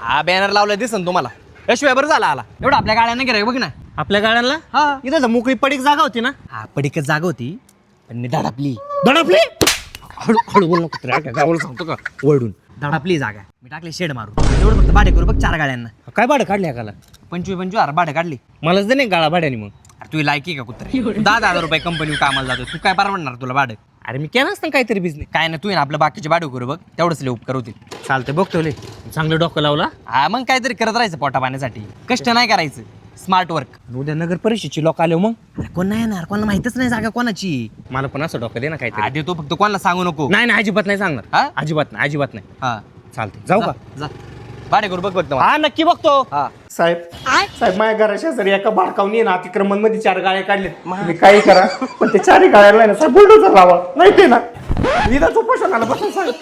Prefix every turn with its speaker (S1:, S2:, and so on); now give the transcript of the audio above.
S1: हा बॅनर लावला दिसन तुम्हाला. शिवाय बरं झाला आला. एवढं आपल्या गाड्यांना गिरायक बघ ना.
S2: आपल्या गाड्यांना
S1: हा
S2: इथं मोकळी पडीक जागा होती ना.
S1: हा पडीकच जागा होती पण मी धडापली.
S2: दडपली.
S1: हळू हळू बोल नको गावाला सांगतो का वळून. धडापली जागा मी टाकली शेड मारून. एवढं फक्त भाडे करू बघ 4 गाड्यांना.
S2: काय भाडं काढली एकाला?
S1: 25,000 भाडे काढली.
S2: मलाच दे नाही गाळा भाड्याने मग.
S1: अरे तू लायकी का कुत्रे? 10,000 रुपये कंपनी कामाला जातो. तू काय परवडणार तुला भाडं?
S2: अरे मी केलं असतं काहीतरी बिझनेस.
S1: काय ना तू ना आपलं बाकीचे भाडे करू बघ तेवढंच लय उपकार होतील.
S2: चालतंय बघतो ले. चांगलं डोकं लावला.
S1: हा मग काहीतरी करत राहायचं पोटा पाण्यासाठी. कष्ट नाही करायचं. Smart work.
S2: उद्या नगर परिषदेची लोक आले मग.
S1: कोण नाही येणार कोणाला माहितच नाही जागा कोणाची.
S2: मला पण असं डोकं दे ना काहीतरी.
S1: आधी तो फक्त कोणाला सांगू नको.
S2: नाही नाही अजिबात नाही सांगणार.
S1: हा?
S2: अजिबात नाही अजिबात नाही.
S1: हा
S2: चालते जाऊ का?
S1: जा भाडे करू बघ बघ.
S2: हा नक्की बघतो.
S1: हा
S2: साहेब साहेब माझ्या घराच्या जरी एका भाडकावनी ना अतिक्रमण मध्ये 4 गाड्या काढल्यात. तुम्ही काही करा पण ते 4 गाड्याला ना साहेब बुलडोझर लावा. नाही ते ना निदाच उपोषणाला बसा साहेब.